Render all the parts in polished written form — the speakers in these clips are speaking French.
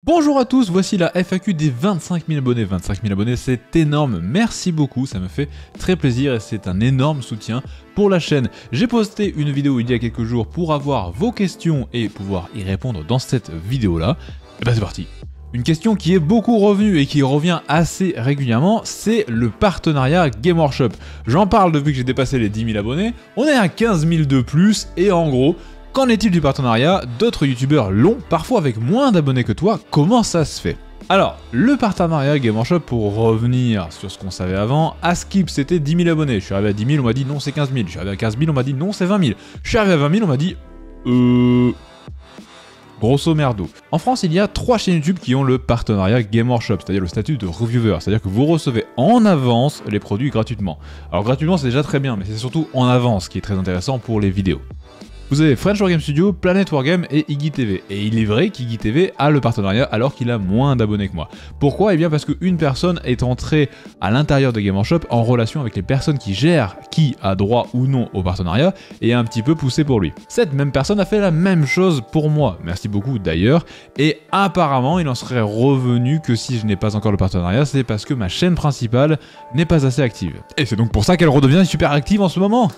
Bonjour à tous, voici la FAQ des 25 000 abonnés. 25 000 abonnés, c'est énorme, merci beaucoup, ça me fait très plaisir et c'est un énorme soutien pour la chaîne. J'ai posté une vidéo il y a quelques jours pour avoir vos questions et pouvoir y répondre dans cette vidéo-là. Et ben c'est parti. Une question qui est beaucoup revenue et qui revient assez régulièrement, c'est le partenariat Game Workshop. J'en parle depuis que j'ai dépassé les 10 000 abonnés, on est à 15 000 de plus et en gros, qu'en est-il du partenariat? D'autres youtubeurs l'ont, parfois avec moins d'abonnés que toi, comment ça se fait? Alors, le partenariat Game Workshop, pour revenir sur ce qu'on savait avant, à Skip c'était 10 000 abonnés, je suis arrivé à 10 000, on m'a dit non c'est 15 000, je suis arrivé à 15 000, on m'a dit non c'est 20 000, je suis arrivé à 20 000, on m'a dit grosso merdo. En France, il y a 3 chaînes YouTube qui ont le partenariat Game Workshop, c'est-à-dire le statut de reviewer, c'est-à-dire que vous recevez en avance les produits gratuitement. Alors gratuitement c'est déjà très bien, mais c'est surtout en avance qui est très intéressant pour les vidéos. Vous avez French Wargame Studio, Planet Wargame et Iggy TV. Et il est vrai qu'Iggy TV a le partenariat alors qu'il a moins d'abonnés que moi. Pourquoi? Eh bien parce qu'une personne est entrée à l'intérieur de Game Workshop en relation avec les personnes qui gèrent qui a droit ou non au partenariat et a un petit peu poussé pour lui. Cette même personne a fait la même chose pour moi, merci beaucoup d'ailleurs, et apparemment il en serait revenu que si je n'ai pas encore le partenariat, c'est parce que ma chaîne principale n'est pas assez active. Et c'est donc pour ça qu'elle redevient super active en ce moment.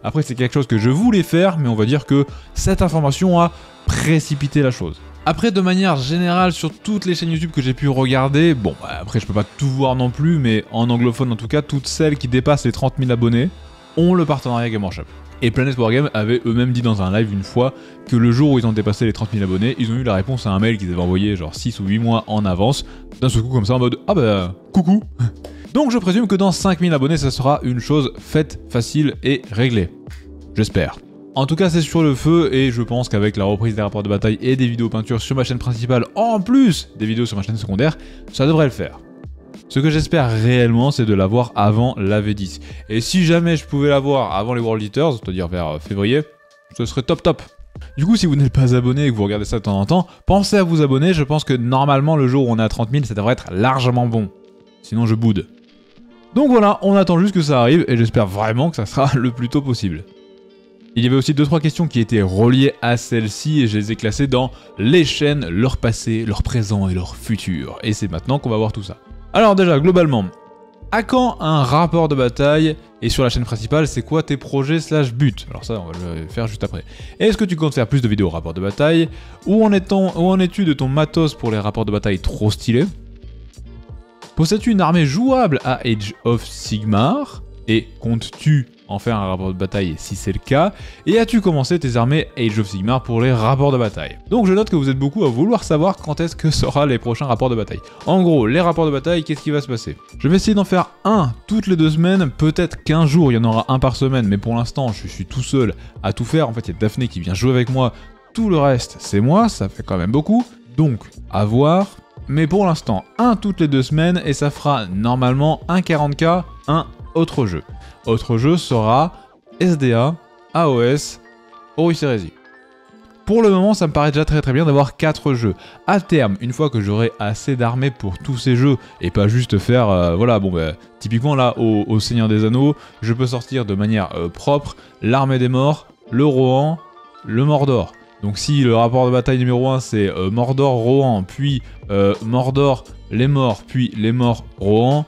Après c'est quelque chose que je voulais faire, mais on va dire que cette information a précipité la chose. Après, de manière générale, sur toutes les chaînes YouTube que j'ai pu regarder, bon, après je peux pas tout voir non plus, mais en anglophone en tout cas, toutes celles qui dépassent les 30 000 abonnés ont le partenariat Game Workshop. Et Planet Wargame avait eux-mêmes dit dans un live une fois que le jour où ils ont dépassé les 30 000 abonnés, ils ont eu la réponse à un mail qu'ils avaient envoyé genre 6 ou 8 mois en avance, d'un seul coup comme ça en mode « Ah bah, coucou !» Donc je présume que dans 5 000 abonnés, ça sera une chose faite, facile et réglée. J'espère. En tout cas c'est sur le feu et je pense qu'avec la reprise des rapports de bataille et des vidéos peinture sur ma chaîne principale, en plus des vidéos sur ma chaîne secondaire, ça devrait le faire. Ce que j'espère réellement c'est de l'avoir avant la V10. Et si jamais je pouvais l'avoir avant les World Eaters, c'est-à-dire vers février, ce serait top top. Du coup si vous n'êtes pas abonné et que vous regardez ça de temps en temps, pensez à vous abonner, je pense que normalement le jour où on est à 30 000 ça devrait être largement bon. Sinon je boude. Donc voilà, on attend juste que ça arrive et j'espère vraiment que ça sera le plus tôt possible. Il y avait aussi 2-3 questions qui étaient reliées à celle-ci et je les ai classées dans les chaînes, leur passé, leur présent et leur futur. Et c'est maintenant qu'on va voir tout ça. Alors déjà, globalement, à quand un rapport de bataille? Et sur la chaîne principale, c'est quoi tes projets / buts? Alors ça, on va le faire juste après. Est-ce que tu comptes faire plus de vidéos rapport de bataille? Où en es-tu de ton matos pour les rapports de bataille trop stylés? Possèdes-tu une armée jouable à Age of Sigmar? Et comptes-tu en faire un rapport de bataille si c'est le cas? Et as-tu commencé tes armées Age of Sigmar pour les rapports de bataille? Donc je note que vous êtes beaucoup à vouloir savoir quand est-ce que sera les prochains rapports de bataille. En gros, les rapports de bataille, qu'est-ce qui va se passer? Je vais essayer d'en faire un toutes les 2 semaines, peut-être qu'un jour il y en aura un par semaine, mais pour l'instant je suis tout seul à tout faire. En fait il y a Daphné qui vient jouer avec moi, tout le reste c'est moi, ça fait quand même beaucoup, donc à voir. Mais pour l'instant, un toutes les 2 semaines et ça fera normalement un 40K, un autre jeu. Autre jeu sera SDA, AOS, Horus Heresy. Pour le moment, ça me paraît déjà très bien d'avoir 4 jeux. À terme, une fois que j'aurai assez d'armées pour tous ces jeux, et pas juste faire, voilà, bon bah, typiquement là, au Seigneur des Anneaux, je peux sortir de manière propre l'Armée des Morts, le Rohan, le Mordor. Donc si le rapport de bataille numéro 1 c'est Mordor, Rohan, puis Mordor, les morts, puis les morts, Rohan,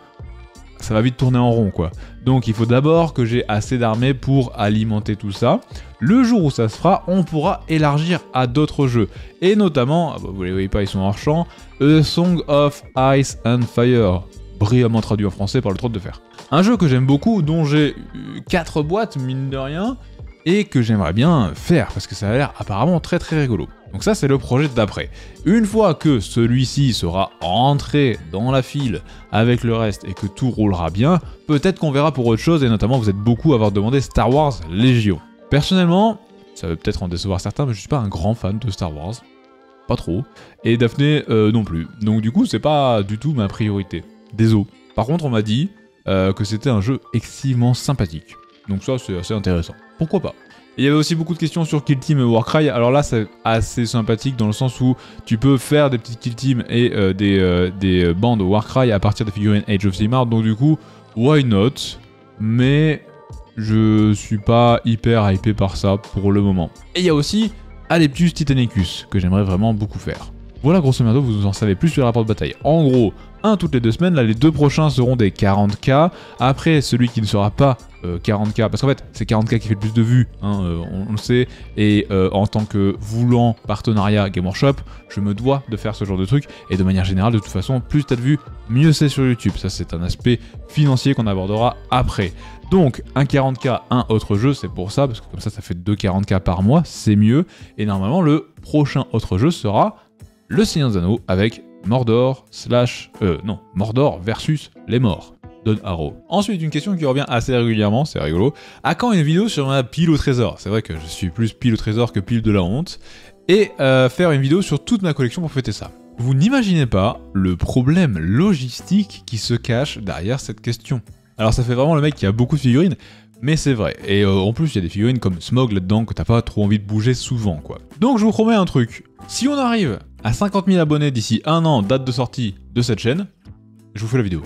ça va vite tourner en rond quoi. Donc il faut d'abord que j'ai assez d'armées pour alimenter tout ça. Le jour où ça se fera, on pourra élargir à d'autres jeux. Et notamment, vous les voyez pas, ils sont hors champ, A Song of Ice and Fire, brillamment traduit en français par le Trône de Fer. Un jeu que j'aime beaucoup, dont j'ai 4 boîtes mine de rien, et que j'aimerais bien faire, parce que ça a l'air apparemment très rigolo. Donc ça c'est le projet d'après. Une fois que celui-ci sera entré dans la file avec le reste et que tout roulera bien, peut-être qu'on verra pour autre chose, et notamment vous êtes beaucoup à avoir demandé Star Wars Légion. Personnellement, ça va peut-être en décevoir certains, mais je suis pas un grand fan de Star Wars. Pas trop. Et Daphné non plus. Donc du coup c'est pas du tout ma priorité. Désolé. Par contre on m'a dit que c'était un jeu excessivement sympathique. Donc ça c'est assez intéressant. Pourquoi pas? Il y avait aussi beaucoup de questions sur Kill Team et Warcry, alors là c'est assez sympathique dans le sens où tu peux faire des petites Kill Team et des bandes Warcry à partir des figurines Age of Sigmar, donc du coup, why not? Mais je suis pas hyper hypé par ça pour le moment. Et il y a aussi Adeptus Titanicus, que j'aimerais vraiment beaucoup faire. Voilà, grosso modo, vous en savez plus sur le rapport de bataille. En gros, un toutes les 2 semaines, là les 2 prochains seront des 40K. Après, celui qui ne sera pas 40K, parce qu'en fait, c'est 40K qui fait le plus de vues, hein, on le sait, et en tant que voulant partenariat Game Workshop, je me dois de faire ce genre de truc, et de manière générale, de toute façon, plus t'as de vues, mieux c'est sur YouTube. Ça, c'est un aspect financier qu'on abordera après. Donc, un 40K, un autre jeu, c'est pour ça, parce que comme ça fait 2 40K par mois, c'est mieux, et normalement, le prochain autre jeu sera le Seigneur des Anneaux avec Mordor Mordor versus les morts. Don Arrow. Ensuite, une question qui revient assez régulièrement, c'est rigolo. À quand une vidéo sur ma pile au trésor? C'est vrai que je suis plus pile au trésor que pile de la honte. Et faire une vidéo sur toute ma collection pour fêter ça. Vous n'imaginez pas le problème logistique qui se cache derrière cette question. Alors ça fait vraiment le mec qui a beaucoup de figurines, mais c'est vrai. Et en plus, il y a des figurines comme Smog là-dedans que t'as pas trop envie de bouger souvent, quoi. Donc je vous promets un truc. Si on arrive à 50 000 abonnés d'ici 1 an, date de sortie de cette chaîne, je vous fais la vidéo.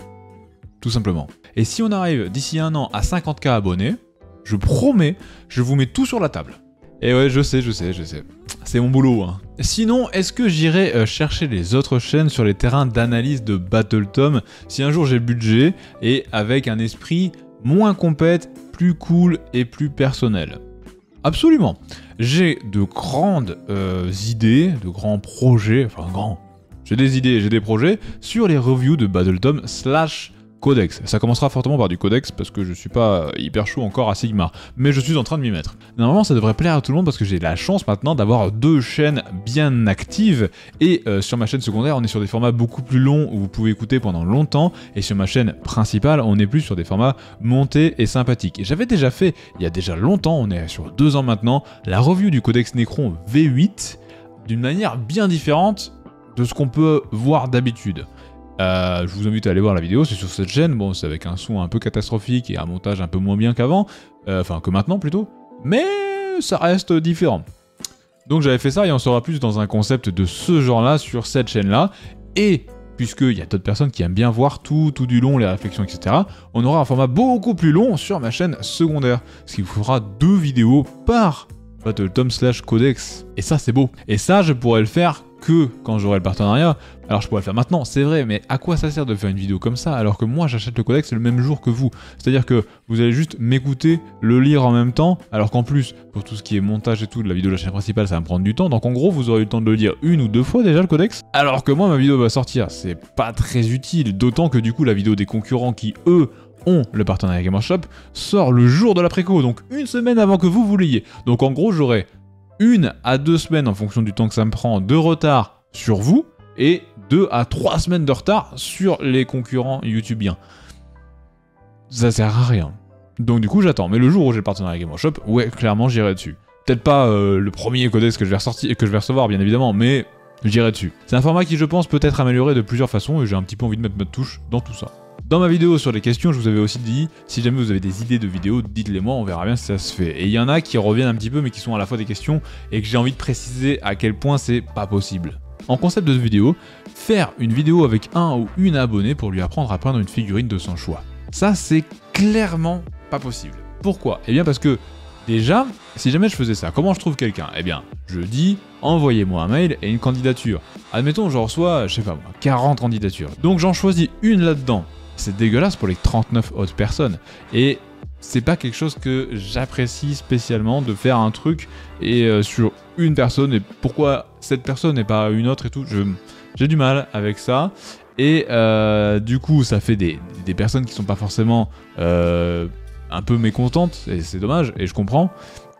Tout simplement. Et si on arrive d'ici 1 an à 50K abonnés, je promets, je vous mets tout sur la table. Et ouais, je sais. C'est mon boulot, hein. Sinon, est-ce que j'irai chercher les autres chaînes sur les terrains d'analyse de Battle Tom si un jour j'ai le budget et avec un esprit moins compète, plus cool et plus personnel? Absolument. J'ai de grandes idées, de grands projets, j'ai des idées et j'ai des projets sur les reviews de Battle Tom / Codex. Ça commencera fortement par du Codex parce que je suis pas hyper chaud encore à Sigmar, mais je suis en train de m'y mettre. Normalement ça devrait plaire à tout le monde parce que j'ai la chance maintenant d'avoir 2 chaînes bien actives et sur ma chaîne secondaire on est sur des formats beaucoup plus longs où vous pouvez écouter pendant longtemps et sur ma chaîne principale on est plus sur des formats montés et sympathiques. Et j'avais déjà fait, il y a déjà longtemps, on est sur 2 ans maintenant, la review du Codex Necron V8 d'une manière bien différente de ce qu'on peut voir d'habitude. Je vous invite à aller voir la vidéo, c'est sur cette chaîne, bon c'est avec un son un peu catastrophique et un montage un peu moins bien qu'avant, enfin que maintenant plutôt, mais ça reste différent. Donc j'avais fait ça et on sera plus dans un concept de ce genre là sur cette chaîne là, et puisqu'il y a d'autres personnes qui aiment bien voir tout du long, les réflexions etc, on aura un format beaucoup plus long sur ma chaîne secondaire, ce qui vous fera 2 vidéos par Battle Tom / Codex, et ça c'est beau. Et ça je pourrais le faire que quand j'aurai le partenariat. Alors je pourrais le faire maintenant, c'est vrai, mais à quoi ça sert de faire une vidéo comme ça alors que moi j'achète le codex le même jour que vous? C'est-à-dire que vous allez juste m'écouter, le lire en même temps, alors qu'en plus, pour tout ce qui est montage et tout de la vidéo de la chaîne principale, ça va me prendre du temps, donc en gros vous aurez eu le temps de le lire 1 ou 2 fois déjà le codex, alors que moi ma vidéo va sortir, c'est pas très utile, d'autant que du coup la vidéo des concurrents qui eux ont le partenariat Game Workshop sort le jour de la préco, donc 1 semaine avant que vous l'ayez. Donc en gros j'aurai 1 à 2 semaines en fonction du temps que ça me prend de retard sur vous et 2 à 3 semaines de retard sur les concurrents youtubiens. Ça sert à rien. Donc du coup j'attends, mais le jour où j'ai le partenariat Game Workshop, ouais clairement j'irai dessus. Peut-être pas le premier codex que je vais recevoir bien évidemment, mais j'irai dessus. C'est un format qui je pense peut être amélioré de plusieurs façons et j'ai un petit peu envie de mettre ma touche dans tout ça. Dans ma vidéo sur les questions, je vous avais aussi dit, si jamais vous avez des idées de vidéos, dites-les moi, on verra bien si ça se fait. Et il y en a qui reviennent un petit peu, mais qui sont à la fois des questions, et que j'ai envie de préciser à quel point c'est pas possible. En concept de vidéo, faire une vidéo avec un ou une abonnée pour lui apprendre à peindre une figurine de son choix. Ça, c'est clairement pas possible. Pourquoi? Eh bien parce que, déjà, si jamais je faisais ça, comment je trouve quelqu'un? Eh bien, je dis, envoyez-moi un mail et une candidature. Admettons, je reçois, je sais pas moi, 40 candidatures. Donc j'en choisis une là-dedans. C'est dégueulasse pour les 39 autres personnes. Et c'est pas quelque chose que j'apprécie spécialement de faire un truc et sur une personne et pourquoi cette personne et pas une autre et tout. J'ai du mal avec ça. Et du coup, ça fait des personnes qui sont pas forcément un peu mécontentes. Et c'est dommage et je comprends.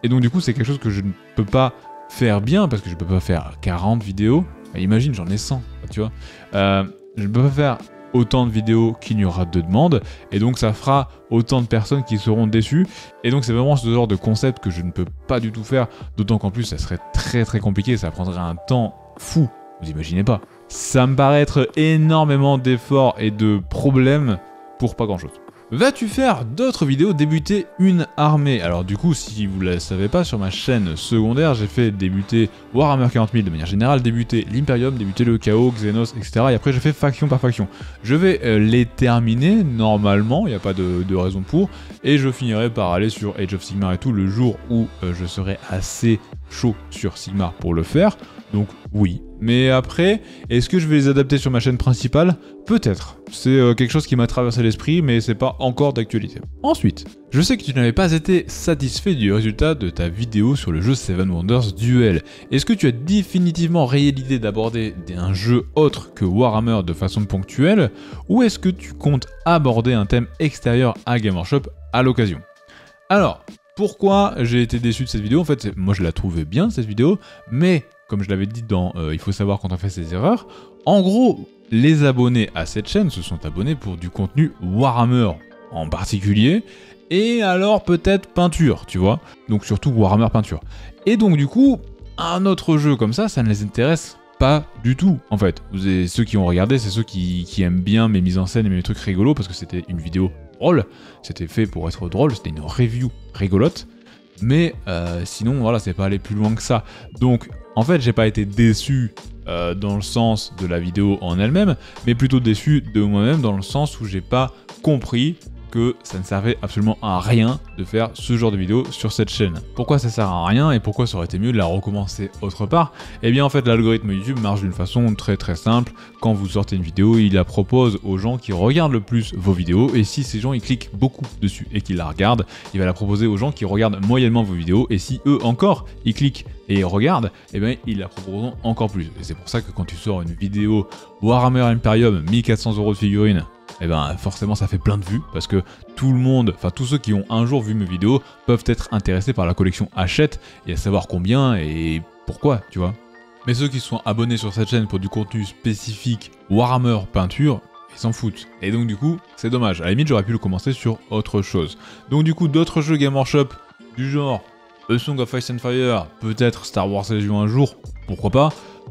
Et donc du coup, c'est quelque chose que je ne peux pas faire bien parce que je peux pas faire 40 vidéos. Imagine, j'en ai 100, tu vois. Je ne peux pas faire autant de vidéos qu'il y aura de demandes, et donc ça fera autant de personnes qui seront déçues, et donc c'est vraiment ce genre de concept que je ne peux pas du tout faire, d'autant qu'en plus ça serait très compliqué, ça prendrait un temps fou, vous imaginez pas. Ça me paraît être énormément d'efforts et de problèmes pour pas grand chose. Vas-tu faire d'autres vidéos débuter une armée? Alors du coup, si vous ne le savez pas, sur ma chaîne secondaire, j'ai fait débuter Warhammer 40 000 de manière générale, débuter l'Imperium, débuter le Chaos, Xenos, etc. Et après j'ai fait faction par faction. Je vais les terminer normalement, il n'y a pas de raison pour, et je finirai par aller sur Age of Sigmar et tout le jour où je serai assez chaud sur Sigmar pour le faire. Donc oui, Mais après, est-ce que je vais les adapter sur ma chaîne principale? Peut-être. C'est quelque chose qui m'a traversé l'esprit, mais c'est pas encore d'actualité. Ensuite, je sais que tu n'avais pas été satisfait du résultat de ta vidéo sur le jeu Seven Wonders Duel. Est-ce que tu as définitivement rayé l'idée d'aborder un jeu autre que Warhammer de façon ponctuelle, ou est-ce que tu comptes aborder un thème extérieur à Game Workshop à l'occasion? Alors, pourquoi j'ai été déçu de cette vidéo? En fait, moi je la trouvais bien cette vidéo, mais comme je l'avais dit dans Il faut savoir quand on fait ses erreurs, en gros, les abonnés à cette chaîne se sont abonnés pour du contenu Warhammer en particulier, et alors peut-être peinture, tu vois, donc surtout Warhammer peinture. Et donc du coup, un autre jeu comme ça ne les intéresse pas du tout, en fait. Ceux qui ont regardé, c'est ceux qui aiment bien mes mises en scène et mes trucs rigolos, parce que c'était une vidéo drôle, c'était fait pour être drôle, c'était une review rigolote, mais sinon, voilà, c'est pas allé plus loin que ça. Donc, en fait, j'ai pas été déçu dans le sens de la vidéo en elle-même, mais plutôt déçu de moi-même dans le sens où j'ai pas compris que ça ne servait absolument à rien de faire ce genre de vidéo sur cette chaîne. Pourquoi ça sert à rien et pourquoi ça aurait été mieux de la recommencer autre part? Eh bien en fait l'algorithme YouTube marche d'une façon très simple. Quand vous sortez une vidéo, il la propose aux gens qui regardent le plus vos vidéos, et si ces gens ils cliquent beaucoup dessus et qu'ils la regardent, il va la proposer aux gens qui regardent moyennement vos vidéos, et si eux encore ils cliquent et regardent, eh bien ils la proposeront encore plus. Et c'est pour ça que quand tu sors une vidéo Warhammer Imperium 1400 € de figurines, et ben forcément ça fait plein de vues, parce que tout le monde, enfin tous ceux qui ont un jour vu mes vidéos peuvent être intéressés par la collection Hachette et à savoir combien et pourquoi, tu vois. Mais ceux qui sont abonnés sur cette chaîne pour du contenu spécifique Warhammer peinture, ils s'en foutent. Et donc du coup, c'est dommage. À la limite, j'aurais pu le commencer sur autre chose. Donc du coup, d'autres jeux Game Workshop du genre A Song of Ice and Fire, peut-être Star Wars Legion un jour, pourquoi pas,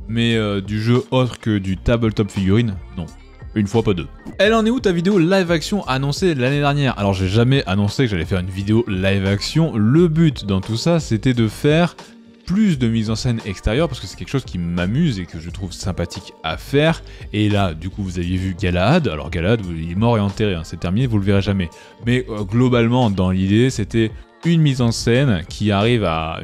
mais du jeu autre que du tabletop figurine, non. Une fois, pas deux. Elle en est où ta vidéo live action annoncée l'année dernière? Alors j'ai jamais annoncé que j'allais faire une vidéo live action. Le but dans tout ça, c'était de faire plus de mise en scène extérieure, parce que c'est quelque chose qui m'amuse et que je trouve sympathique à faire. Et là, du coup, vous aviez vu Galahad. Alors Galahad, il est mort et enterré, hein, c'est terminé, vous le verrez jamais. Mais globalement, dans l'idée, c'était une mise en scène qui arrive à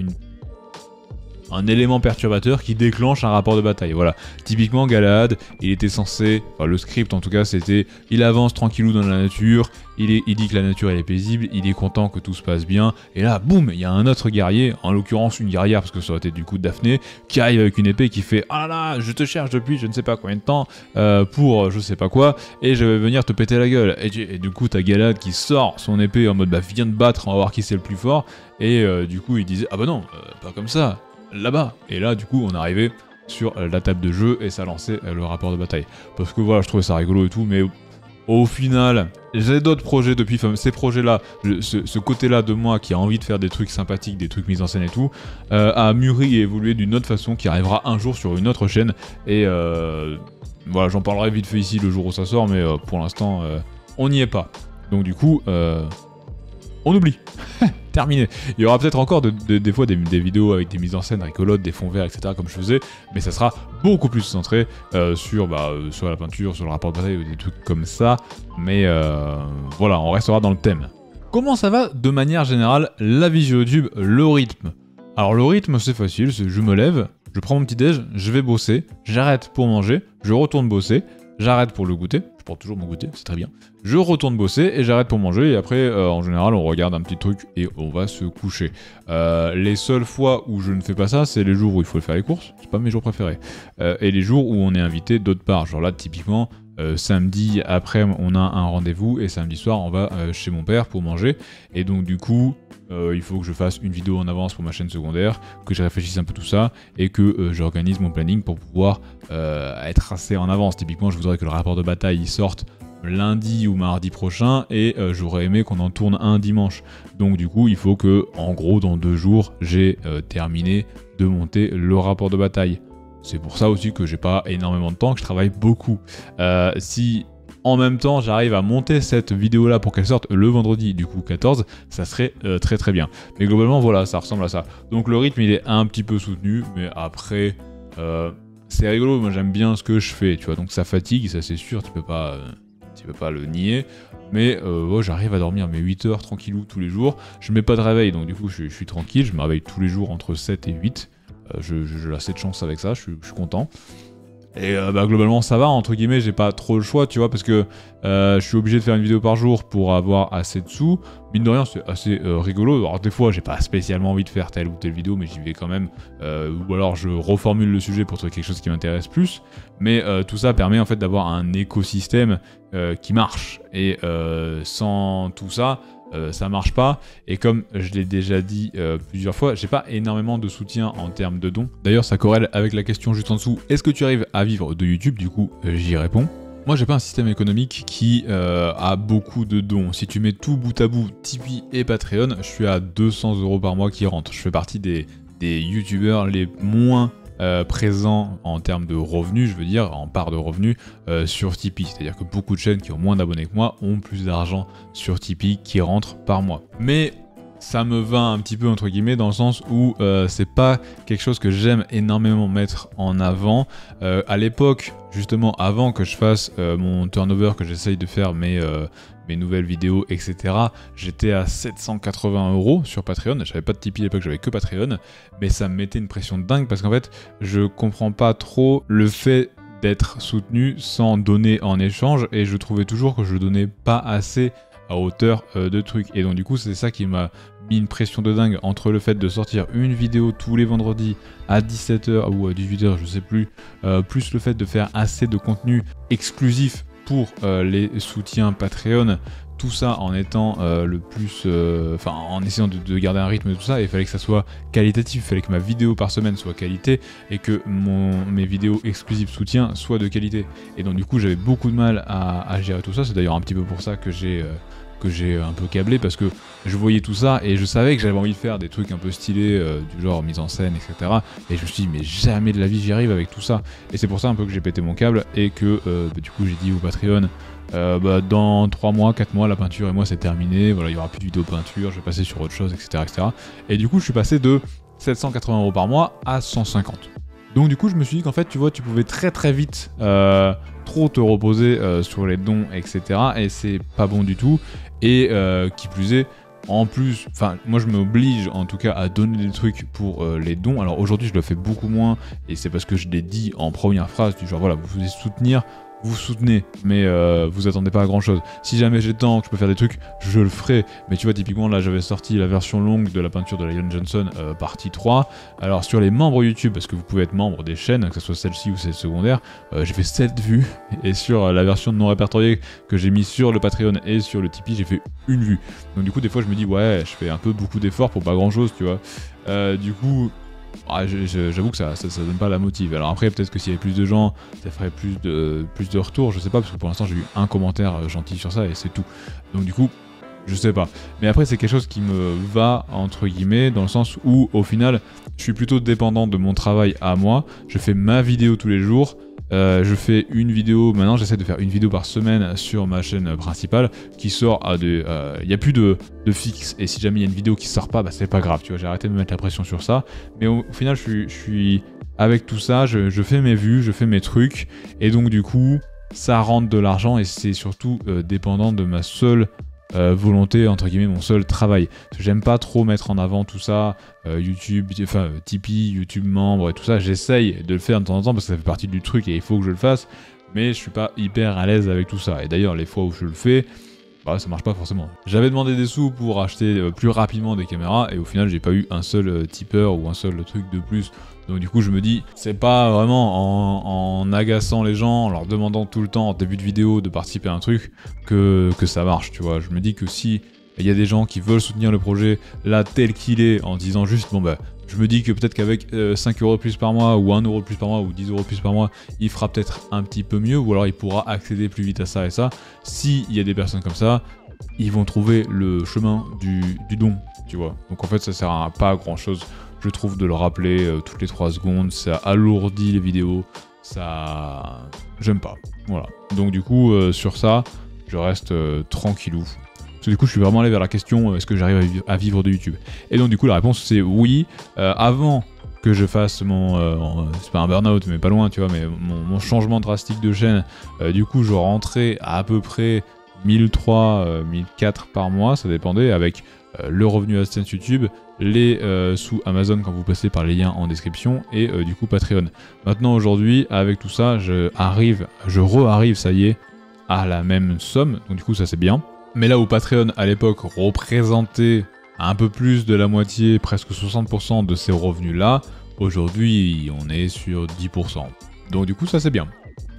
un élément perturbateur qui déclenche un rapport de bataille. Voilà. Typiquement, Galahad, il était censé, enfin le script en tout cas, c'était il avance tranquillou dans la nature, il dit que la nature elle est paisible, il est content que tout se passe bien, et là, boum, il y a un autre guerrier, en l'occurrence une guerrière, parce que ça aurait été du coup Daphné, qui arrive avec une épée qui fait ah là là, je te cherche depuis je ne sais pas combien de temps pour je sais pas quoi, et je vais venir te péter la gueule. Et du coup, t'as Galahad qui sort son épée en mode bah viens de battre, on va voir qui c'est le plus fort, et du coup il disait ah bah non, pas comme ça. Là-bas. Et là, du coup, on arrivait sur la table de jeu et ça lançait le rapport de bataille. Parce que voilà, je trouvais ça rigolo et tout, mais au final, j'ai d'autres projets depuis, enfin, ces projets-là, ce côté-là de moi qui a envie de faire des trucs sympathiques, des trucs mis en scène et tout, a mûri et évolué d'une autre façon qui arrivera un jour sur une autre chaîne. Et voilà, j'en parlerai vite fait ici le jour où ça sort, mais pour l'instant, on n'y est pas. Donc du coup, on oublie. Terminé. Il y aura peut-être encore des fois des vidéos avec des mises en scène rigolotes, des fonds verts, etc. comme je faisais, mais ça sera beaucoup plus centré sur la peinture, sur le rapport de bataille ou des trucs comme ça. Mais voilà, on restera dans le thème. Comment ça va de manière générale la vie sur YouTube, le rythme? Alors le rythme c'est facile, je me lève, je prends mon petit déj, je vais bosser, j'arrête pour manger, je retourne bosser, j'arrête pour le goûter, je porte toujours mon goûter, c'est très bien. Je retourne bosser et j'arrête pour manger et après en général on regarde un petit truc et on va se coucher. Les seules fois où je ne fais pas ça, c'est les jours où il faut faire les courses, c'est pas mes jours préférés. Et les jours où on est invité d'autre part, genre là typiquement samedi après on a un rendez-vous et samedi soir on va chez mon père pour manger. Et donc du coup il faut que je fasse une vidéo en avance pour ma chaîne secondaire, que je réfléchisse un peu tout ça et que j'organise mon planning pour pouvoir être assez en avance. Typiquement je voudrais que le rapport de bataille il sorte lundi ou mardi prochain et j'aurais aimé qu'on en tourne un dimanche. Donc du coup il faut que en gros dans 2 jours j'ai terminé de monter le rapport de bataille. C'est pour ça aussi que j'ai pas énormément de temps, que je travaille beaucoup. Si en même temps j'arrive à monter cette vidéo là pour qu'elle sorte le vendredi du coup 14, ça serait très bien. Mais globalement voilà, ça ressemble à ça. Donc le rythme il est un petit peu soutenu, mais après c'est rigolo, moi j'aime bien ce que je fais, tu vois, donc ça fatigue, ça c'est sûr, tu peux pas le nier, mais j'arrive à dormir mes 8 heures tranquillou tous les jours, je mets pas de réveil, donc du coup je suis tranquille, je me réveille tous les jours entre 7 et 8, J'ai assez de chance avec ça, je suis content. Et globalement ça va, entre guillemets, j'ai pas trop le choix, tu vois, parce que je suis obligé de faire une vidéo par jour pour avoir assez de sous. Mine de rien, c'est assez rigolo. Alors des fois, j'ai pas spécialement envie de faire telle ou telle vidéo, mais j'y vais quand même. Ou alors je reformule le sujet pour trouver quelque chose qui m'intéresse plus. Mais tout ça permet en fait d'avoir un écosystème qui marche. Et sans tout ça, ça marche pas, et comme je l'ai déjà dit plusieurs fois, j'ai pas énormément de soutien en termes de dons. D'ailleurs ça corrèle avec la question juste en dessous, est-ce que tu arrives à vivre de YouTube? Du coup j'y réponds. Moi j'ai pas un système économique qui a beaucoup de dons. Si tu mets tout bout à bout, Tipeee et Patreon, je suis à 200 € par mois qui rentrent. Je fais partie des youtubeurs les moins présent en termes de revenus, je veux dire, en part de revenus sur Tipeee. C'est-à-dire que beaucoup de chaînes qui ont moins d'abonnés que moi ont plus d'argent sur Tipeee qui rentre par mois. Mais ça me va un petit peu entre guillemets dans le sens où c'est pas quelque chose que j'aime énormément mettre en avant. À l'époque, justement, avant que je fasse mon turnover, que j'essaye de faire mes nouvelles vidéos, etc. J'étais à 780 € sur Patreon. J'avais pas de Tipeee à l'époque, j'avais que Patreon. Mais ça me mettait une pression de dingue parce qu'en fait, je comprends pas trop le fait d'être soutenu sans donner en échange. Et je trouvais toujours que je donnais pas assez à hauteur de trucs. Et donc du coup, c'est ça qui m'a mis une pression de dingue entre le fait de sortir une vidéo tous les vendredis à 17 h ou à 18 h, je sais plus, plus le fait de faire assez de contenu exclusif pour les soutiens Patreon, tout ça en étant le plus... en essayant de garder un rythme de tout ça, il fallait que ça soit qualitatif, il fallait que ma vidéo par semaine soit qualité et que mes vidéos exclusives soutien soient de qualité. Et donc du coup j'avais beaucoup de mal à gérer tout ça, c'est d'ailleurs un petit peu pour ça que j'ai un peu câblé, parce que je voyais tout ça et je savais que j'avais envie de faire des trucs un peu stylés, du genre mise en scène, etc. Et je me suis dit, mais jamais de la vie j'y arrive avec tout ça. Et c'est pour ça un peu que j'ai pété mon câble et que du coup j'ai dit au Patreon, dans 3 mois, 4 mois, la peinture et moi c'est terminé, voilà, il n'y aura plus de vidéo peinture, je vais passer sur autre chose, etc., etc. Et du coup je suis passé de 780 € par mois à 150. Donc du coup je me suis dit qu'en fait tu vois, tu pouvais très très vite trop te reposer sur les dons, etc. Et c'est pas bon du tout. Et qui plus est, en plus, enfin moi je m'oblige en tout cas à donner des trucs pour les dons. Alors aujourd'hui je le fais beaucoup moins et c'est parce que je l'ai dit en première phrase du genre voilà, vous pouvez soutenir, vous soutenez, mais vous attendez pas à grand chose. Si jamais j'ai le temps, que je peux faire des trucs, je le ferai. Mais tu vois, typiquement, là, j'avais sorti la version longue de la peinture de Lion Johnson, partie 3. Alors, sur les membres YouTube, parce que vous pouvez être membre des chaînes, que ce soit celle-ci ou celle secondaire, j'ai fait 7 vues. Et sur la version non répertoriée que j'ai mis sur le Patreon et sur le Tipeee, j'ai fait 1 vue. Donc, du coup, des fois, je me dis, ouais, je fais un peu beaucoup d'efforts pour pas grand-chose, tu vois. Du coup... j'avoue que ça donne pas la motive. Alors après, peut-être que s'il y avait plus de gens, ça ferait plus de retours, je sais pas, parce que pour l'instant j'ai eu un commentaire gentil sur ça et c'est tout. Donc du coup, je sais pas. Mais après, c'est quelque chose qui me va, entre guillemets, dans le sens où, au final, je suis plutôt dépendant de mon travail à moi. Je fais ma vidéo tous les jours. Je fais une vidéo, maintenant j'essaie de faire une vidéo par semaine sur ma chaîne principale qui sort à des... Il n'y a plus de fixe, et si jamais il y a une vidéo qui sort pas, bah c'est pas grave, tu vois, j'ai arrêté de me mettre la pression sur ça. Mais au final, je suis avec tout ça, je fais mes vues, je fais mes trucs, et donc du coup, ça rentre de l'argent, et c'est surtout dépendant de ma seule... volonté, entre guillemets, mon seul travail. Parce que j'aime pas trop mettre en avant tout ça, YouTube, enfin Tipeee, YouTube membre et tout ça. J'essaye de le faire de temps en temps parce que ça fait partie du truc et il faut que je le fasse, mais je suis pas hyper à l'aise avec tout ça. Et d'ailleurs, les fois où je le fais, bah ça marche pas forcément. J'avais demandé des sous pour acheter plus rapidement des caméras et au final, j'ai pas eu un seul tipeur ou un seul truc de plus. Donc du coup je me dis, c'est pas vraiment en agaçant les gens, en leur demandant tout le temps en début de vidéo de participer à un truc que ça marche, tu vois. Je me dis que si il y a des gens qui veulent soutenir le projet là tel qu'il est en disant juste bon bah je me dis que peut-être qu'avec 5 € de plus par mois ou 1 € de plus par mois ou 10 € de plus par mois, il fera peut-être un petit peu mieux ou alors il pourra accéder plus vite à ça et ça. S'il y a des personnes comme ça, ils vont trouver le chemin du don, tu vois. Donc en fait ça sert à pas à grand chose. Je trouve de le rappeler toutes les 3 secondes, ça alourdit les vidéos, ça... j'aime pas, voilà. Donc du coup, sur ça, je reste tranquillou. Parce que du coup, je suis vraiment allé vers la question, est-ce que j'arrive à vivre de YouTube? Et donc du coup, la réponse c'est oui. Avant que je fasse mon... c'est pas un burn-out, mais pas loin, tu vois, mais mon changement drastique de chaîne, du coup, je rentrais à peu près 1003, 1004 par mois, ça dépendait, avec le revenu AdSense YouTube, les sous Amazon quand vous passez par les liens en description et du coup Patreon. Maintenant aujourd'hui avec tout ça je re-arrive ça y est à la même somme, donc du coup ça c'est bien. Mais là où Patreon à l'époque représentait un peu plus de la moitié, presque 60% de ces revenus là, aujourd'hui on est sur 10%. Donc du coup ça c'est bien.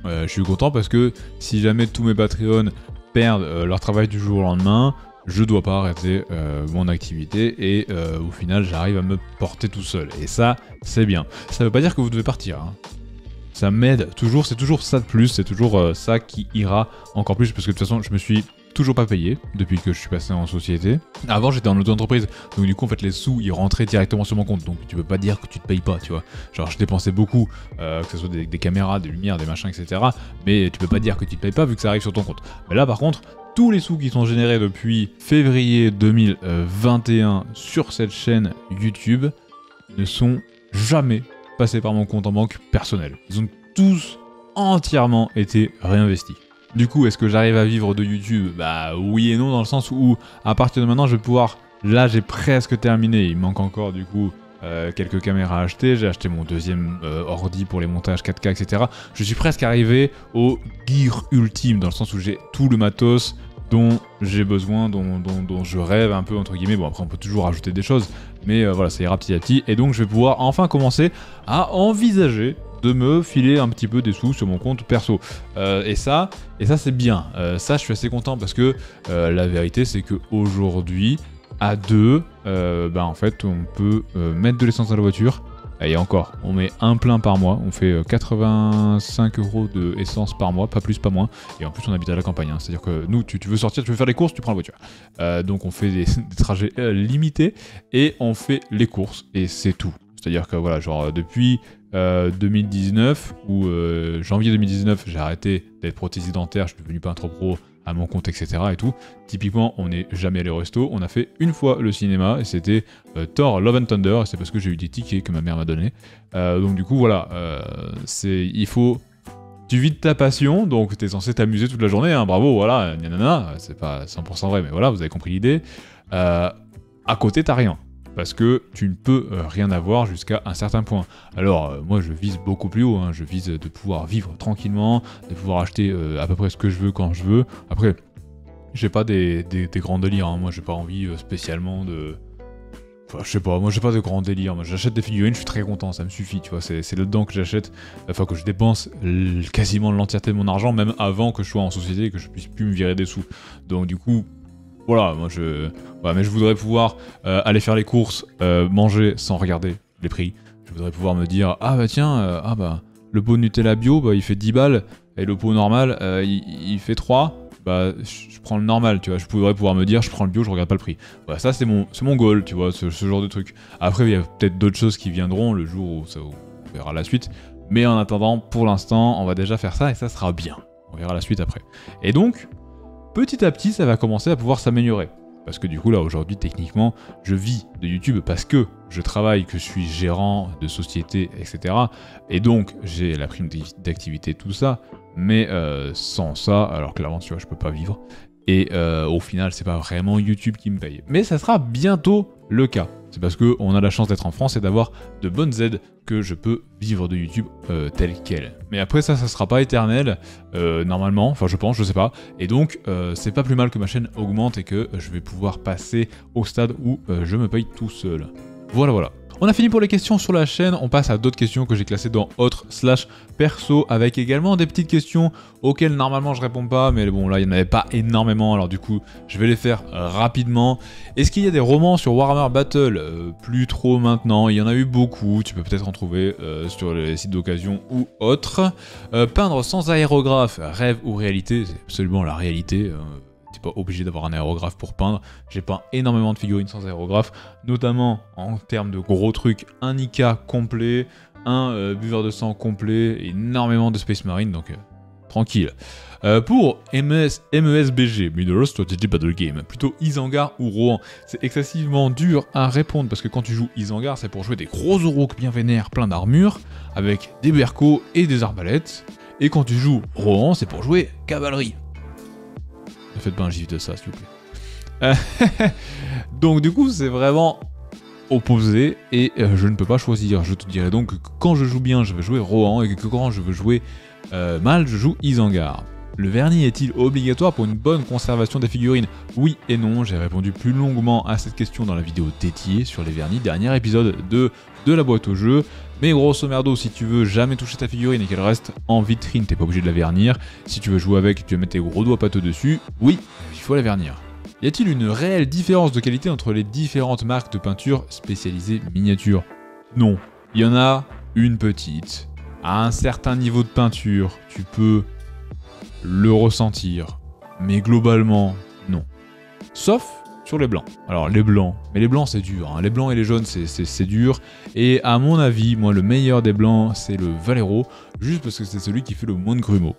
Je suis content parce que si jamais tous mes Patreons perdent leur travail du jour au lendemain, je dois pas arrêter mon activité et au final j'arrive à me porter tout seul. Et ça, c'est bien. Ça veut pas dire que vous devez partir. Hein. Ça m'aide toujours, c'est toujours ça de plus, c'est toujours ça qui ira encore plus parce que de toute façon je me suis toujours pas payé depuis que je suis passé en société. Avant j'étais en auto-entreprise, donc du coup en fait les sous ils rentraient directement sur mon compte, donc tu peux pas dire que tu te payes pas, tu vois. Genre je dépensais beaucoup, que ce soit des caméras, des lumières, des machins, etc. Mais tu peux pas dire que tu te payes pas vu que ça arrive sur ton compte. Mais là par contre, tous les sous qui sont générés depuis février 2021 sur cette chaîne YouTube ne sont jamais passés par mon compte en banque personnel. Ils ont tous entièrement été réinvestis. Du coup, est-ce que j'arrive à vivre de YouTube? Bah oui et non, dans le sens où à partir de maintenant, je vais pouvoir... Là, j'ai presque terminé. Il manque encore du coup quelques caméras à acheter. J'ai acheté mon deuxième ordi pour les montages 4K, etc. Je suis presque arrivé au gear ultime, dans le sens où j'ai tout le matos dont j'ai besoin, dont je rêve un peu, entre guillemets. Bon, après, on peut toujours rajouter des choses, mais voilà, ça ira petit à petit. Et donc, je vais pouvoir enfin commencer à envisager de me filer un petit peu des sous sur mon compte perso. Et ça c'est bien. Ça, je suis assez content parce que la vérité, c'est qu'aujourd'hui, à deux, en fait, on peut mettre de l'essence dans la voiture. Et encore, on met un plein par mois, on fait 85 € de essence par mois, pas plus, pas moins. Et en plus, on habite à la campagne, hein. C'est-à-dire que nous, tu veux sortir, tu veux faire les courses, tu prends la voiture. Donc on fait des trajets limités et on fait les courses et c'est tout. C'est-à-dire que voilà, genre depuis 2019 ou janvier 2019, j'ai arrêté d'être prothésiste dentaire, je suis devenu peintre pro à mon compte, etc. et tout. Typiquement, on n'est jamais allé au resto. On a fait une fois le cinéma et c'était Thor Love and Thunder. Et c'est parce que j'ai eu des tickets que ma mère m'a donné. Donc du coup, voilà, il faut... Tu vis de ta passion, donc t'es censé t'amuser toute la journée, hein, bravo, voilà, nanana, c'est pas 100% vrai, mais voilà, vous avez compris l'idée. À côté, t'as rien. Parce que tu ne peux rien avoir jusqu'à un certain point. Alors, moi, je vise beaucoup plus haut. Hein. Je vise de pouvoir vivre tranquillement, de pouvoir acheter à peu près ce que je veux quand je veux. Après, j'ai pas des grands délires. Hein. Moi, j'ai pas envie spécialement de... Enfin, je sais pas, moi, j'ai pas de grands délires. Moi, j'achète des figurines, je suis très content, ça me suffit, tu vois. C'est là-dedans que j'achète, enfin, que je dépense quasiment l'entièreté de mon argent, même avant que je sois en société et que je puisse plus me virer des sous. Donc, du coup... Voilà, moi mais je voudrais pouvoir aller faire les courses, manger sans regarder les prix. Je voudrais pouvoir me dire, ah bah tiens, le pot de Nutella bio, bah il fait 10 balles, et le pot normal, il fait 3, bah je prends le normal, tu vois. Je voudrais pouvoir me dire, je prends le bio, je regarde pas le prix. Voilà, ça c'est mon goal, tu vois, ce genre de truc. Après, il y a peut-être d'autres choses qui viendront le jour où on verra la suite. Mais en attendant, pour l'instant, on va déjà faire ça, et ça sera bien. On verra la suite après. Et donc... Petit à petit, ça va commencer à pouvoir s'améliorer. Parce que du coup, là, aujourd'hui, techniquement, je vis de YouTube parce que je travaille, que je suis gérant de société, etc. Et donc, j'ai la prime d'activité, tout ça. Mais sans ça, alors clairement, tu vois, je peux pas vivre. Et au final, c'est pas vraiment YouTube qui me paye. Mais ça sera bientôt le cas. C'est parce qu'on a la chance d'être en France et d'avoir de bonnes aides que je peux vivre de YouTube tel quel. Mais après ça sera pas éternel, normalement, enfin je pense, je sais pas. Et donc c'est pas plus mal que ma chaîne augmente et que je vais pouvoir passer au stade où je me paye tout seul. Voilà. On a fini pour les questions sur la chaîne, on passe à d'autres questions que j'ai classées dans autres/perso, avec également des petites questions auxquelles normalement je réponds pas, mais bon là il n'y en avait pas énormément, alors du coup je vais les faire rapidement. Est-ce qu'il y a des romans sur Warhammer Battle? Plus trop maintenant, il y en a eu beaucoup, tu peux peut-être en trouver sur les sites d'occasion ou autres. Peindre sans aérographe, rêve ou réalité? C'est absolument la réalité. T'es pas obligé d'avoir un aérographe pour peindre. J'ai peint énormément de figurines sans aérographe, notamment en termes de gros trucs, un Nika complet, un buveur de sang complet, énormément de Space Marine, donc tranquille. Pour MESBG, Middle Strategy Battle Game, plutôt Isengard ou Rohan? C'est excessivement dur à répondre parce que quand tu joues Isengard, c'est pour jouer des gros Uruk bien vénères, plein d'armure, avec des bercos et des arbalètes. Et quand tu joues Rohan, c'est pour jouer cavalerie. Ne faites pas un gif de ça, s'il vous plaît. Donc du coup, c'est vraiment opposé et je ne peux pas choisir. Je te dirais donc que quand je joue bien, je vais jouer Rohan et que quand je veux jouer mal, je joue Isengard. Le vernis est-il obligatoire pour une bonne conservation des figurines? Oui et non, j'ai répondu plus longuement à cette question dans la vidéo dédiée sur les vernis, dernier épisode de la boîte au jeu. Mais grosso merdo, si tu veux jamais toucher ta figurine et qu'elle reste en vitrine, t'es pas obligé de la vernir. Si tu veux jouer avec, tu veux mettre tes gros doigts pâteux dessus, oui, il faut la vernir. Y a-t-il une réelle différence de qualité entre les différentes marques de peinture spécialisées miniatures? Non, il y en a une petite. À un certain niveau de peinture, tu peux le ressentir, mais globalement, non. Sauf sur les blancs. Alors les blancs, mais les blancs c'est dur, hein. Les blancs et les jaunes c'est dur, et à mon avis, moi le meilleur des blancs c'est le Valero, juste parce que c'est celui qui fait le moins de grumeaux.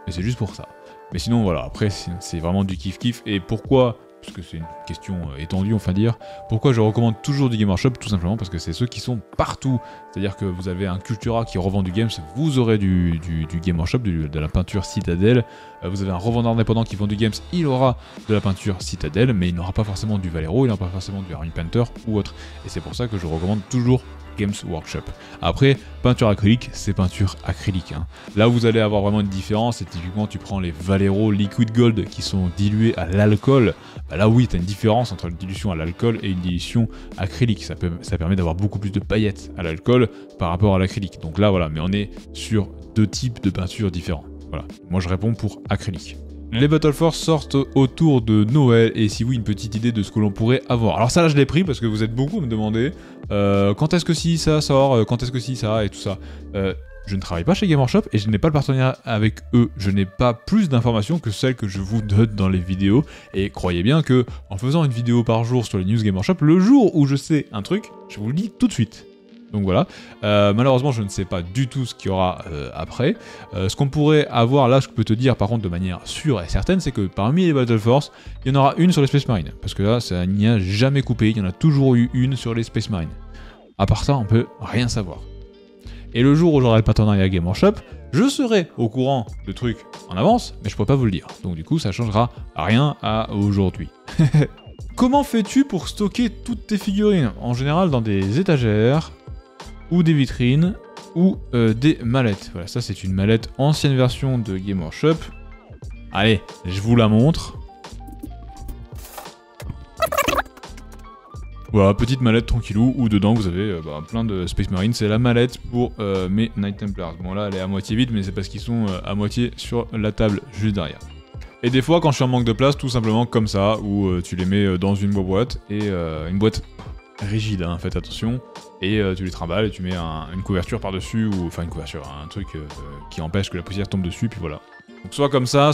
Et c'est juste pour ça. Mais sinon voilà, après c'est vraiment du kiff-kiff, et pourquoi? Parce que c'est une question étendue, on va dire. Pourquoi je recommande toujours du Game Workshop? Tout simplement parce que c'est ceux qui sont partout. C'est-à-dire que vous avez un Cultura qui revend du Games, vous aurez du Game Workshop, de la peinture Citadel. Vous avez un revendeur indépendant qui vend du Games, il aura de la peinture Citadel, mais il n'aura pas forcément du Valero, il n'aura pas forcément du Army Painter ou autre. Et c'est pour ça que je recommande toujours Games Workshop. Après, peinture acrylique, c'est peinture acrylique. Hein. Là où vous allez avoir vraiment une différence, c'est typiquement tu prends les Valero Liquid Gold qui sont dilués à l'alcool. Bah là oui, tu as une différence entre une dilution à l'alcool et une dilution acrylique. Ça permet d'avoir beaucoup plus de paillettes à l'alcool par rapport à l'acrylique. Donc là voilà, mais on est sur deux types de peintures différents. Voilà, moi je réponds pour acrylique. Les Battle Force sortent autour de Noël, et si oui, une petite idée de ce que l'on pourrait avoir. Alors ça là je l'ai pris parce que vous êtes beaucoup à me demander quand est-ce que si ça sort, quand est-ce que si ça et tout ça. Je ne travaille pas chez Game Workshop et je n'ai pas le partenariat avec eux. Je n'ai pas plus d'informations que celles que je vous donne dans les vidéos. Et croyez bien que en faisant une vidéo par jour sur les news Game Workshop, le jour où je sais un truc, je vous le dis tout de suite. Donc voilà, malheureusement je ne sais pas du tout ce qu'il y aura après. Ce qu'on pourrait avoir là, ce que je peux te dire par contre de manière sûre et certaine, c'est que parmi les Battle Force, il y en aura une sur les Space Marines. Parce que là, ça n'y a jamais coupé, il y en a toujours eu une sur les Space Marines. À part ça, on peut rien savoir. Et le jour où j'aurai le partenariat Game Workshop, je serai au courant de trucs en avance, mais je pourrais pas vous le dire. Donc du coup, ça changera rien à aujourd'hui. Comment fais-tu pour stocker toutes tes figurines? En général dans des étagères, ou des vitrines, ou des mallettes. Voilà, ça c'est une mallette ancienne version de Game Workshop. Allez, je vous la montre. Voilà, petite mallette tranquillou, où dedans vous avez plein de Space Marines. C'est la mallette pour mes Knight Templars. Bon là, elle est à moitié vide, mais c'est parce qu'ils sont à moitié sur la table, juste derrière. Et des fois, quand je suis en manque de place, tout simplement comme ça, où tu les mets dans une boîte, et une boîte rigide, hein, faites attention, et tu les trimbales et tu mets une couverture par-dessus, ou enfin une couverture, un truc qui empêche que la poussière tombe dessus, puis voilà. Donc soit comme ça,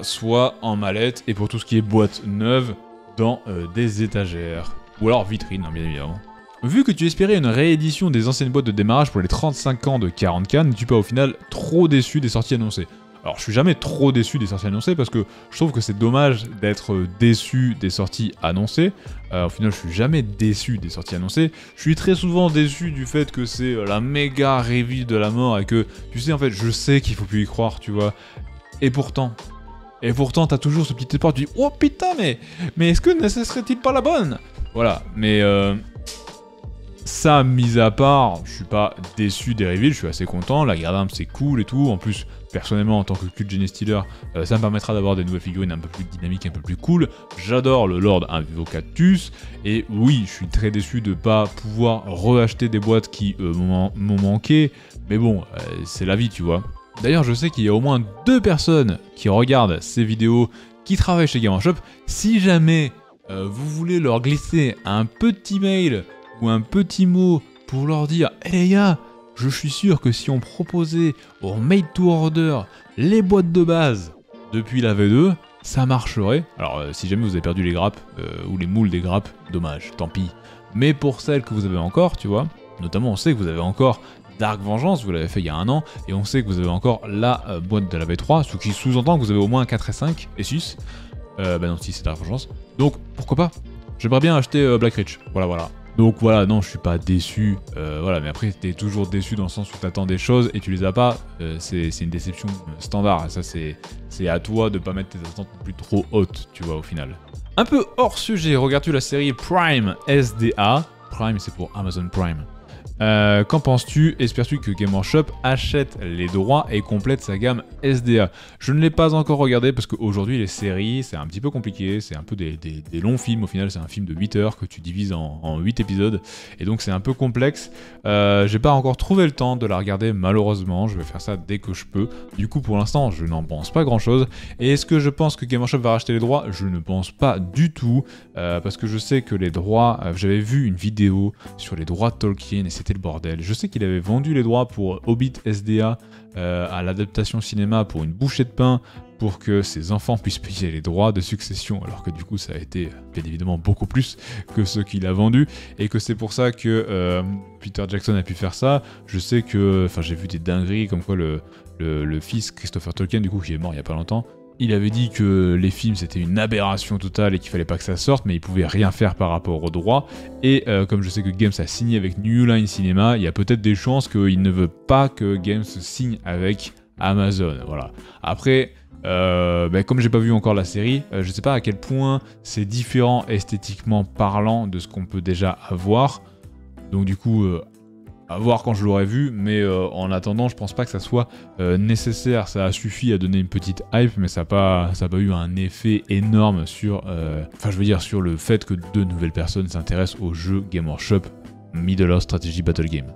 soit en mallette, et pour tout ce qui est boîte neuve, dans des étagères. Ou alors vitrine, hein, bien évidemment. Vu que tu espérais une réédition des anciennes boîtes de démarrage pour les 35 ans de 40K, n'es-tu pas au final trop déçu des sorties annoncées? Alors je suis jamais trop déçu des sorties annoncées parce que je trouve que c'est dommage d'être déçu des sorties annoncées. Au final je suis jamais déçu des sorties annoncées. Je suis très souvent déçu du fait que c'est la méga reveal de la mort et que tu sais en fait je sais qu'il faut plus y croire, tu vois. Et pourtant t'as toujours ce petit espoir, tu dis oh putain mais est-ce que ne serait-il pas la bonne? Voilà, mais ça, mis à part, je suis pas déçu des reveals, je suis assez content, la Gardam c'est cool et tout, en plus, personnellement, en tant que Cult Gene Stealer, ça me permettra d'avoir des nouvelles figurines un peu plus dynamiques, un peu plus cool, j'adore le Lord Invocactus, et oui, je suis très déçu de pas pouvoir reacheter des boîtes qui m'ont manqué, mais bon, c'est la vie, tu vois. D'ailleurs, je sais qu'il y a au moins 2 personnes qui regardent ces vidéos, qui travaillent chez Game Workshop, si jamais vous voulez leur glisser un petit mail, ou un petit mot pour leur dire « Hey les gars, je suis sûr que si on proposait au made to order les boîtes de base depuis la V2, ça marcherait. » Alors si jamais vous avez perdu les grappes, ou les moules des grappes, dommage, tant pis. Mais pour celles que vous avez encore, tu vois, notamment on sait que vous avez encore Dark Vengeance, vous l'avez fait il y a un an, et on sait que vous avez encore la boîte de la V3, ce qui sous-entend que vous avez au moins 4 et 5, et 6. Bah non, si c'est Dark Vengeance. Donc pourquoi pas? J'aimerais bien acheter Black Reach, voilà. Donc voilà, non, je suis pas déçu, voilà, mais après t'es toujours déçu dans le sens où t'attends des choses et tu les as pas, c'est une déception standard, ça c'est à toi de pas mettre tes attentes plus trop hautes, tu vois, au final. Un peu hors sujet, regardes-tu la série Prime SDA? Prime, c'est pour Amazon Prime. Qu'en penses-tu? Espères-tu que Game Workshop achète les droits et complète sa gamme SDA? Je ne l'ai pas encore regardé parce qu'aujourd'hui les séries c'est un petit peu compliqué, c'est un peu des longs films, au final c'est un film de 8 heures que tu divises en 8 épisodes et donc c'est un peu complexe. J'ai pas encore trouvé le temps de la regarder malheureusement, je vais faire ça dès que je peux. Du coup pour l'instant je n'en pense pas grand chose. Et est-ce que je pense que Game Workshop va racheter les droits? Je ne pense pas du tout parce que je sais que les droits, j'avais vu une vidéo sur les droits de Tolkien et c'était le bordel. Je sais qu'il avait vendu les droits pour Hobbit SDA à l'adaptation cinéma pour une bouchée de pain pour que ses enfants puissent payer les droits de succession, alors que du coup ça a été bien évidemment beaucoup plus que ce qu'il a vendu, et que c'est pour ça que Peter Jackson a pu faire ça. Je sais que, enfin j'ai vu des dingueries comme quoi le fils Christopher Tolkien, du coup qui est mort il y a pas longtemps, il avait dit que les films c'était une aberration totale et qu'il fallait pas que ça sorte, mais il pouvait rien faire par rapport aux droits. Et comme je sais que Games a signé avec New Line Cinema, il y a peut-être des chances qu'il ne veut pas que Games signe avec Amazon. Voilà. Après, comme j'ai pas vu encore la série, je sais pas à quel point c'est différent esthétiquement parlant de ce qu'on peut déjà avoir. Donc du coup, à voir quand je l'aurai vu, mais en attendant, je pense pas que ça soit nécessaire. Ça a suffi à donner une petite hype, mais ça n'a pas eu un effet énorme sur, sur le fait que de nouvelles personnes s'intéressent au jeu Game Workshop Middle-earth Strategy Battle Game.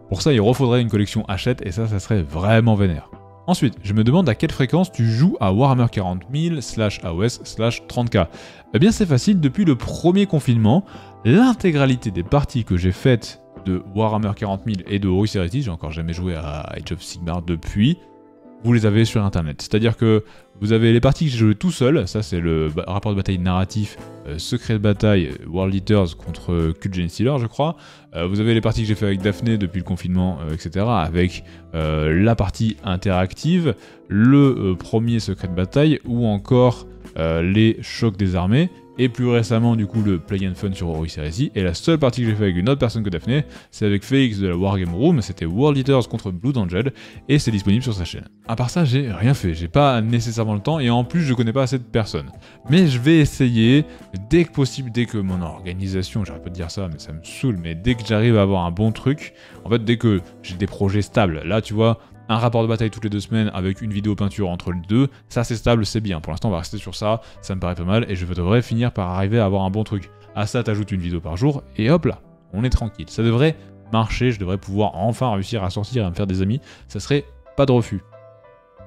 Pour ça, il refaudrait une collection Hachette, et ça serait vraiment vénère. Ensuite, je me demande à quelle fréquence tu joues à Warhammer 40 000 /AOS /30K. Eh bien, c'est facile, depuis le premier confinement, l'intégralité des parties que j'ai faites de Warhammer 40 000 et de Horus Heresy, j'ai encore jamais joué à Age of Sigmar depuis, vous les avez sur internet. C'est-à-dire que vous avez les parties que j'ai jouées tout seul, ça c'est le rapport de bataille narratif, secret de bataille, World Eaters contre Cult Genestealer je crois. Vous avez les parties que j'ai fait avec Daphné depuis le confinement, etc. avec la partie interactive, le premier secret de bataille, ou encore les chocs des armées. Et plus récemment, du coup, le Play and Fun sur Horus Heresy. Et la seule partie que j'ai fait avec une autre personne que Daphné, c'est avec Félix de la Wargame Room. C'était World Eaters contre Blood Angel. Et c'est disponible sur sa chaîne. À part ça, j'ai rien fait. J'ai pas nécessairement le temps. Et en plus, je connais pas assez de personnes. Mais je vais essayer, dès que possible, dès que mon organisation, j'arrête pas de dire ça, mais ça me saoule. Mais dès que j'arrive à avoir un bon truc, en fait, dès que j'ai des projets stables. Là, tu vois, un rapport de bataille toutes les 2 semaines avec une vidéo peinture entre les deux, ça c'est stable, c'est bien. Pour l'instant on va rester sur ça, ça me paraît pas mal et je devrais finir par arriver à avoir un bon truc. À ça t'ajoutes une vidéo par jour et hop là, on est tranquille. Ça devrait marcher, je devrais pouvoir enfin réussir à sortir et à me faire des amis, ça serait pas de refus.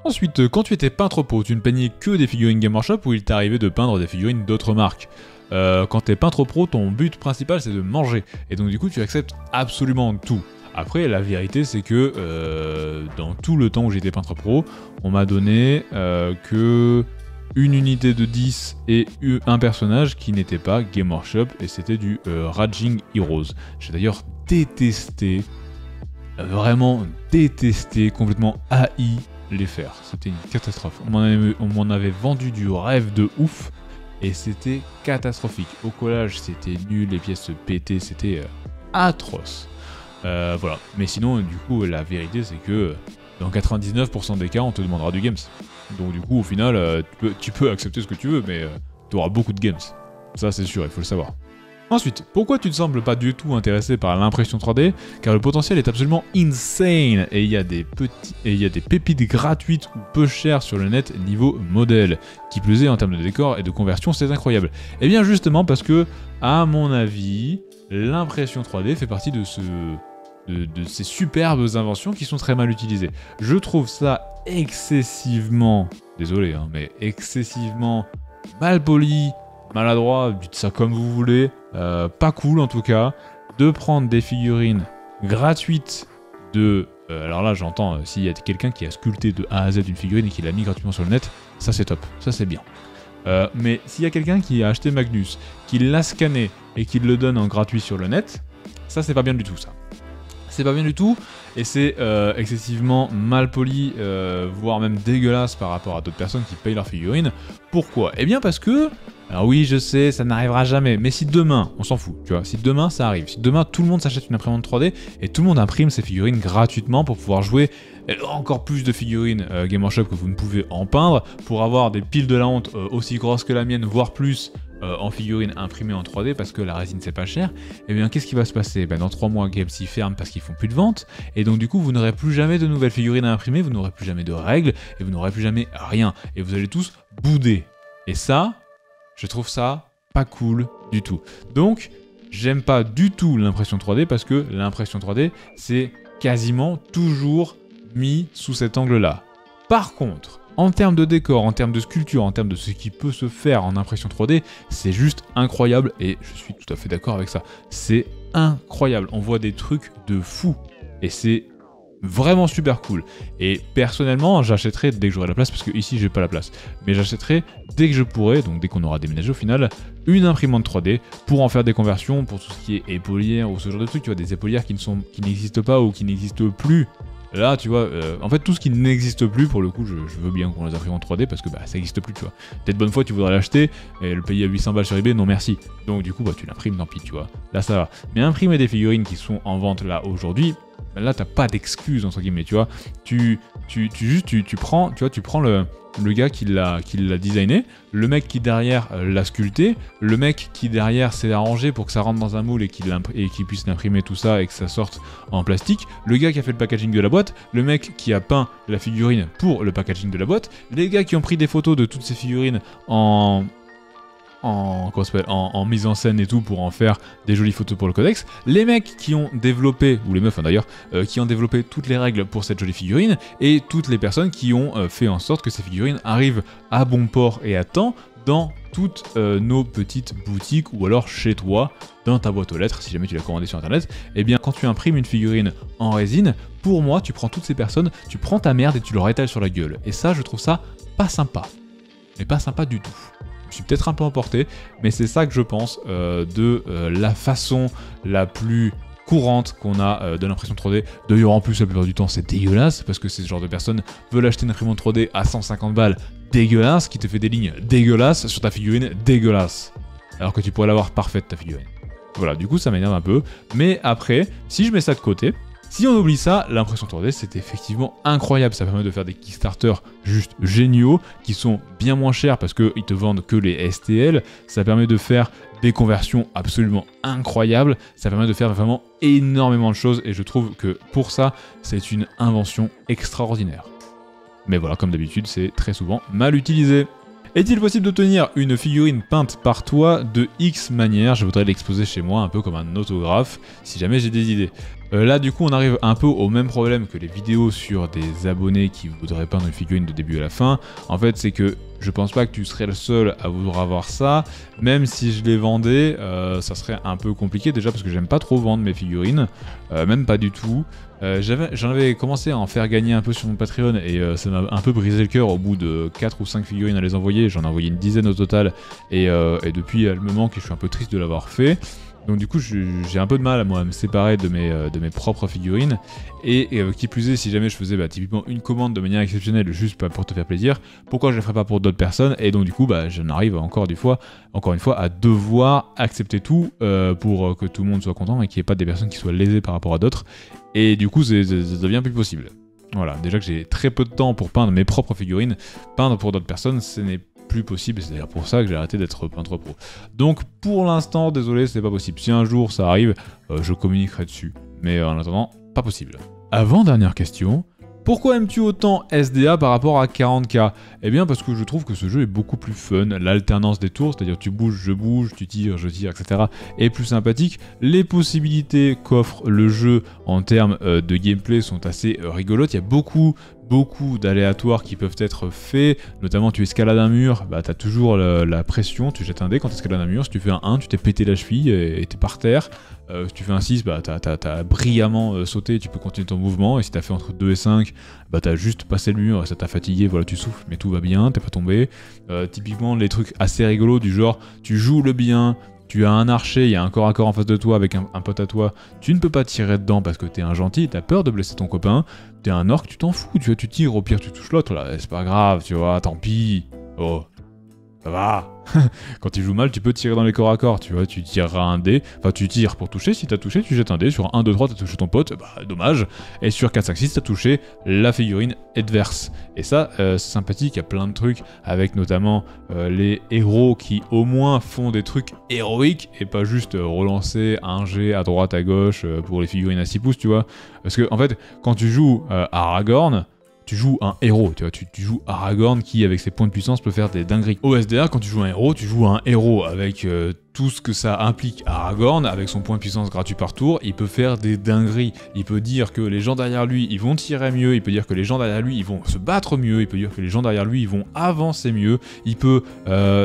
Ensuite, quand tu étais peintre pro, tu ne peignais que des figurines Game Workshop ou il t'arrivait de peindre des figurines d'autres marques? Quand t'es peintre pro, ton but principal c'est de manger et donc du coup tu acceptes absolument tout. Après, la vérité, c'est que dans tout le temps où j'étais peintre pro, on m'a donné que une unité de 10 et un personnage qui n'était pas Game Workshop, et c'était du Raging Heroes. J'ai d'ailleurs détesté, vraiment détesté, complètement haï les faire. C'était une catastrophe. On m'en avait vendu du rêve de ouf, et c'était catastrophique. Au collage, c'était nul, les pièces se pétaient, c'était atroce. Voilà, mais sinon du coup la vérité c'est que dans 99% des cas on te demandera du games. Donc du coup au final tu peux accepter ce que tu veux, mais tu auras beaucoup de games. Ça c'est sûr, il faut le savoir. Ensuite, pourquoi tu ne sembles pas du tout intéressé par l'impression 3D? Car le potentiel est absolument insane et il y a des pépites gratuites ou peu chères sur le net niveau modèle. Qui plus est, en termes de décor et de conversion, c'est incroyable. Et bien justement parce que, à mon avis, l'impression 3D fait partie de ces superbes inventions qui sont très mal utilisées. Je trouve ça excessivement, désolé, mais excessivement mal poli, maladroit, dites ça comme vous voulez, pas cool en tout cas, de prendre des figurines gratuites de... alors là j'entends, s'il y a quelqu'un qui a sculpté de A à Z une figurine et qui l'a mis gratuitement sur le net, ça c'est top, ça c'est bien. Mais s'il y a quelqu'un qui a acheté Magnus, qui l'a scanné et qui le donne en gratuit sur le net, ça c'est pas bien du tout ça. C'est pas bien du tout, et c'est excessivement mal poli, voire même dégueulasse par rapport à d'autres personnes qui payent leurs figurines. Pourquoi? Eh bien parce que, alors oui je sais, ça n'arrivera jamais, mais si demain, on s'en fout, tu vois, si demain ça arrive, si demain tout le monde s'achète une imprimante 3D, et tout le monde imprime ses figurines gratuitement pour pouvoir jouer encore plus de figurines Game Workshop que vous ne pouvez en peindre, pour avoir des piles de la honte aussi grosses que la mienne, voire plus, en figurines imprimées en 3D parce que la résine c'est pas cher, et bien qu'est-ce qui va se passer? Dans 3 mois, GameSee ferme parce qu'ils font plus de ventes, et donc du coup vous n'aurez plus jamais de nouvelles figurines à imprimer, vous n'aurez plus jamais de règles, et vous n'aurez plus jamais rien, et vous allez tous bouder. Et ça, je trouve ça pas cool du tout. Donc, j'aime pas du tout l'impression 3D parce que l'impression 3D, c'est quasiment toujours mis sous cet angle-là. Par contre, en termes de décor, en termes de sculpture, en termes de ce qui peut se faire en impression 3D, c'est juste incroyable et je suis tout à fait d'accord avec ça. C'est incroyable, on voit des trucs de fou et c'est vraiment super cool. Et personnellement, j'achèterai dès que j'aurai la place, parce que ici j'ai pas la place, mais j'achèterai dès que je pourrai, donc dès qu'on aura déménagé au final, une imprimante 3D pour en faire des conversions pour tout ce qui est épaulière ou ce genre de trucs, tu vois, des épaulières qui n'existent pas ou qui n'existent plus. Là, tu vois, en fait, tout ce qui n'existe plus, pour le coup, je veux bien qu'on les imprime en 3D parce que ça n'existe plus, tu vois. Peut-être bonne fois, tu voudrais l'acheter et le payer à 800 balles sur eBay, non merci. Donc, du coup, tu l'imprimes, tant pis, tu vois. Là, ça va. Mais imprimer des figurines qui sont en vente là aujourd'hui, là, t'as pas d'excuse, entre guillemets, tu vois. Tu prends le gars qui l'a designé, le mec qui derrière l'a sculpté, le mec qui derrière s'est arrangé pour que ça rentre dans un moule et qu'il puisse imprimer tout ça et que ça sorte en plastique, le gars qui a fait le packaging de la boîte, le mec qui a peint la figurine pour le packaging de la boîte, les gars qui ont pris des photos de toutes ces figurines en mise en scène et tout pour en faire des jolies photos pour le codex, les mecs qui ont développé, ou les meufs d'ailleurs, qui ont développé toutes les règles pour cette jolie figurine, et toutes les personnes qui ont fait en sorte que ces figurines arrivent à bon port et à temps dans toutes nos petites boutiques ou alors chez toi, dans ta boîte aux lettres, si jamais tu l'as commandé sur internet. Et bien quand tu imprimes une figurine en résine, pour moi tu prends toutes ces personnes, tu prends ta merde et tu leur étales sur la gueule. Et ça je trouve ça pas sympa, mais pas sympa du tout. Je suis peut-être un peu emporté, mais c'est ça que je pense de la façon la plus courante qu'on a de l'impression 3D. D'ailleurs, en plus, la plupart du temps, c'est dégueulasse, parce que ce genre de personnes veulent acheter une imprimante 3D à 150 balles dégueulasse, qui te fait des lignes dégueulasses sur ta figurine dégueulasse. Alors que tu pourrais l'avoir parfaite, ta figurine. Voilà, du coup, ça m'énerve un peu. Mais après, si je mets ça de côté, si on oublie ça, l'impression 3D c'est effectivement incroyable, ça permet de faire des Kickstarter juste géniaux, qui sont bien moins chers parce qu'ils te vendent que les STL, ça permet de faire des conversions absolument incroyables, ça permet de faire vraiment énormément de choses et je trouve que pour ça, c'est une invention extraordinaire. Mais voilà, comme d'habitude, c'est très souvent mal utilisé. Est-il possible d'obtenir une figurine peinte par toi de X manière? Je voudrais l'exposer chez moi un peu comme un autographe, si jamais j'ai des idées. Là du coup on arrive un peu au même problème que les vidéos sur des abonnés qui voudraient peindre une figurine de début à la fin. En fait c'est que je pense pas que tu serais le seul à vouloir avoir ça, même si je les vendais, ça serait un peu compliqué déjà parce que j'aime pas trop vendre mes figurines, même pas du tout. J'en avais commencé à en faire gagner un peu sur mon Patreon et ça m'a un peu brisé le cœur au bout de 4 ou 5 figurines à les envoyer, j'en ai envoyé une dizaine au total et depuis elle me manque et je suis un peu triste de l'avoir fait. Donc du coup j'ai un peu de mal à me séparer de mes propres figurines et qui plus est si jamais je faisais typiquement une commande de manière exceptionnelle juste pour te faire plaisir, pourquoi je ne le ferais pas pour d'autres personnes et donc du coup j'en arrive encore une fois à devoir accepter tout pour que tout le monde soit content et qu'il n'y ait pas des personnes qui soient lésées par rapport à d'autres et du coup ça devient plus possible. Voilà, déjà que j'ai très peu de temps pour peindre mes propres figurines, peindre pour d'autres personnes ce n'est plus possible, c'est d'ailleurs pour ça que j'ai arrêté d'être peintre pro. Donc pour l'instant, désolé, c'est pas possible. Si un jour ça arrive, je communiquerai dessus. Mais en attendant, pas possible. Avant-dernière question, pourquoi aimes-tu autant SDA par rapport à 40K? Eh bien parce que je trouve que ce jeu est beaucoup plus fun, l'alternance des tours, c'est-à-dire tu bouges, je bouge, tu tires, je tire, etc. est plus sympathique. Les possibilités qu'offre le jeu en termes de gameplay sont assez rigolotes, il y a beaucoup d'aléatoires qui peuvent être faits, notamment tu escalades un mur, t'as toujours la pression, tu jettes un dé quand tu escalades un mur, si tu fais un 1, tu t'es pété la cheville et t'es par terre, si tu fais un 6, t'as brillamment sauté, tu peux continuer ton mouvement, et si t'as fait entre 2 et 5, t'as juste passé le mur, ça t'a fatigué, voilà tu souffles, mais tout va bien, t'es pas tombé. Typiquement les trucs assez rigolos du genre, tu joues le bien, tu as un archer, il y a un corps à corps en face de toi avec un pote à toi, tu ne peux pas tirer dedans parce que t'es un gentil, t'as peur de blesser ton copain, t'es un orc, tu t'en fous, tu tires, au pire tu touches l'autre, là, c'est pas grave, tu vois, tant pis, oh, ça va. Quand il joue mal, tu peux tirer dans les corps à corps, tu vois, tu tireras un dé, enfin tu tires pour toucher, si t'as touché, tu jettes un dé, sur 1, 2, 3, t'as touché ton pote, bah dommage, et sur 4, 5, 6, t'as touché la figurine adverse. Et ça, c'est sympathique, il y a plein de trucs, avec notamment les héros qui au moins font des trucs héroïques, et pas juste relancer un jet à droite, à gauche, pour les figurines à 6 pouces, tu vois. Parce que, en fait, quand tu joues Aragorn, tu joues un héros, tu vois, tu joues Aragorn qui, avec ses points de puissance, peut faire des dingueries. Au SDA, quand tu joues tu joues un héros avec tout ce que ça implique. Aragorn, avec son point de puissance gratuit par tour, il peut faire des dingueries. Il peut dire que les gens derrière lui, ils vont tirer mieux, il peut dire que les gens derrière lui, ils vont se battre mieux, il peut dire que les gens derrière lui, ils vont avancer mieux, il peut,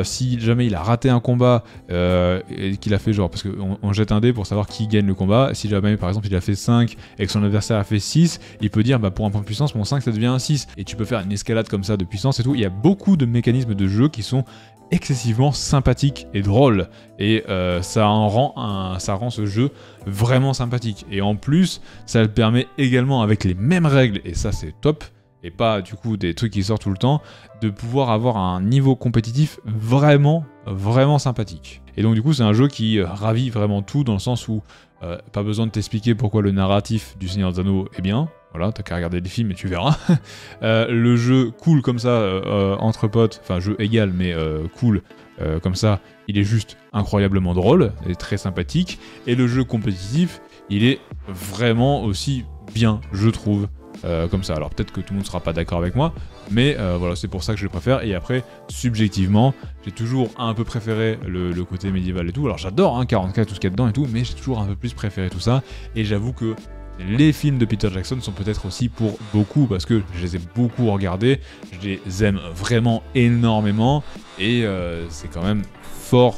si jamais il a raté un combat, et qu'il a fait genre, parce qu'on jette un dé pour savoir qui gagne le combat, si jamais par exemple il a fait 5 et que son adversaire a fait 6, il peut dire, bah pour un point de puissance, mon 5 ça devient un 6, et tu peux faire une escalade comme ça de puissance et tout. Il y a beaucoup de mécanismes de jeu qui sont excessivement sympathique et drôle, et ça rend ce jeu vraiment sympathique, et en plus ça le permet également, avec les mêmes règles, et ça c'est top, et pas du coup des trucs qui sortent tout le temps, de pouvoir avoir un niveau compétitif vraiment sympathique. Et donc du coup c'est un jeu qui ravit vraiment tout, dans le sens où pas besoin de t'expliquer pourquoi le narratif du Seigneur des Anneaux est bien. Voilà, t'as qu'à regarder les films et tu verras. Le jeu cool comme ça, entre potes, enfin jeu égal mais cool comme ça, il est juste incroyablement drôle et très sympathique. Et le jeu compétitif, il est vraiment aussi bien, je trouve, comme ça. Alors peut-être que tout le monde sera pas d'accord avec moi, mais voilà, c'est pour ça que je le préfère. Et après, subjectivement, j'ai toujours un peu préféré le côté médiéval et tout. Alors j'adore 40K, tout ce qu'il y a dedans et tout, mais j'ai toujours un peu plus préféré tout ça. Et j'avoue que les films de Peter Jackson sont peut-être aussi pour beaucoup, parce que je les ai beaucoup regardés, je les aime vraiment énormément, et c'est quand même fort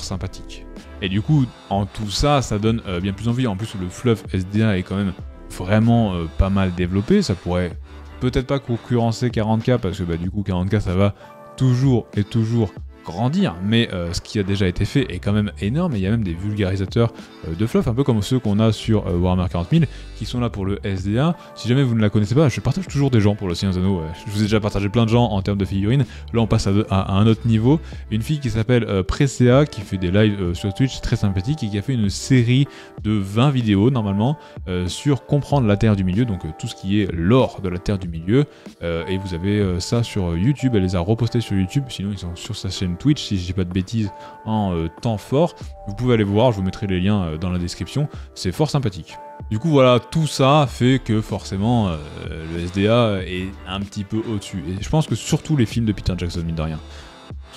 sympathique. Et du coup, en tout ça, ça donne bien plus envie. En plus, le fluff SDA est quand même vraiment pas mal développé. Ça pourrait peut-être pas concurrencer 40K, parce que bah, du coup 40K ça va toujours grandir, mais ce qui a déjà été fait est quand même énorme, et il y a même des vulgarisateurs de fluff, un peu comme ceux qu'on a sur Warhammer 40 000, qui sont là pour le SDA. Si jamais vous ne la connaissez pas, je partage toujours des gens pour le Seigneur des Anneaux, je vous ai déjà partagé plein de gens en termes de figurines. Là on passe à un autre niveau, une fille qui s'appelle Presea, qui fait des lives sur Twitch très sympathique, et qui a fait une série de 20 vidéos normalement sur comprendre la Terre du Milieu, donc tout ce qui est lore de la Terre du Milieu, et vous avez ça sur YouTube. Elle les a repostées sur YouTube, sinon ils sont sur sa chaîne Twitch, si je dis pas de bêtises, en temps fort. Vous pouvez aller voir, je vous mettrai les liens dans la description, c'est fort sympathique. Du coup voilà, tout ça fait que forcément le SDA est un petit peu au-dessus. Et je pense que surtout les films de Peter Jackson, mine de rien.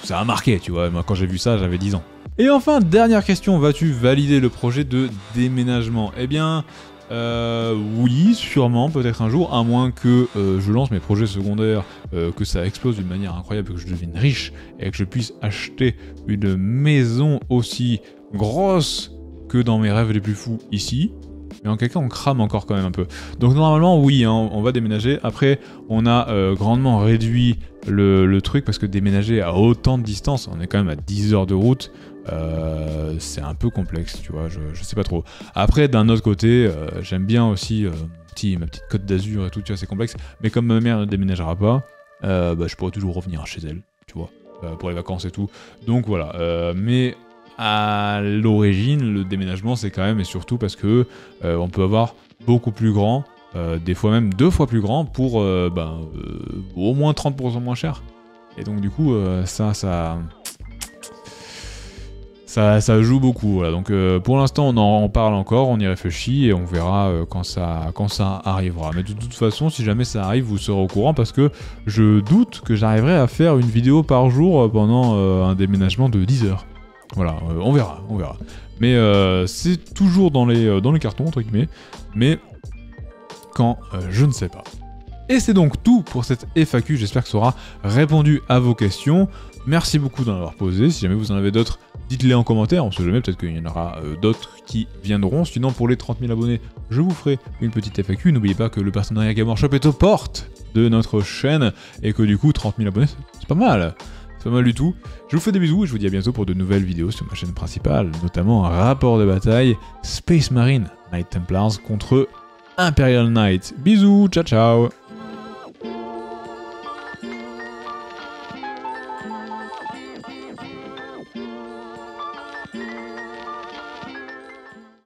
Ça a marqué, tu vois, moi quand j'ai vu ça, j'avais 10 ans. Et enfin, dernière question, vas-tu valider le projet de déménagement? Eh bien, oui, sûrement, peut-être un jour, à moins que je lance mes projets secondaires, que ça explose d'une manière incroyable, que je devienne riche, et que je puisse acheter une maison aussi grosse que dans mes rêves les plus fous ici. Mais en quelque cas, on crame encore quand même un peu. Donc normalement, oui, hein, on va déménager. Après, on a grandement réduit le truc, parce que déménager à autant de distance, on est quand même à 10 heures de route, c'est un peu complexe, tu vois, je sais pas trop. Après, d'un autre côté, j'aime bien aussi ma petite Côte d'Azur et tout, tu vois, c'est complexe. Mais comme ma mère ne déménagera pas, bah, je pourrais toujours revenir chez elle, tu vois, pour les vacances et tout. Donc voilà, mais à l'origine, le déménagement, c'est quand même, et surtout parce que on peut avoir beaucoup plus grand, des fois même 2 fois plus grand, pour au moins 30% moins cher. Et donc du coup, ça joue beaucoup, voilà. Donc pour l'instant on en parle encore, on y réfléchit, et on verra quand ça arrivera. Mais de toute façon, si jamais ça arrive, vous serez au courant, parce que je doute que j'arriverai à faire une vidéo par jour pendant un déménagement de 10 heures. Voilà, on verra. Mais c'est toujours dans les cartons, entre guillemets, mais quand, je ne sais pas. Et c'est donc tout pour cette FAQ, j'espère que ça aura répondu à vos questions. Merci beaucoup d'en avoir posé. Si jamais vous en avez d'autres, dites-les en commentaire, on sait jamais, peut-être qu'il y en aura d'autres qui viendront. Sinon, pour les 30 000 abonnés, je vous ferai une petite FAQ. N'oubliez pas que le partenariat Game Workshop est aux portes de notre chaîne, et que du coup, 30 000 abonnés, c'est pas mal. C'est pas mal du tout. Je vous fais des bisous, et je vous dis à bientôt pour de nouvelles vidéos sur ma chaîne principale, notamment un rapport de bataille Space Marine Knight Templars contre Imperial Knight. Bisous, ciao ciao.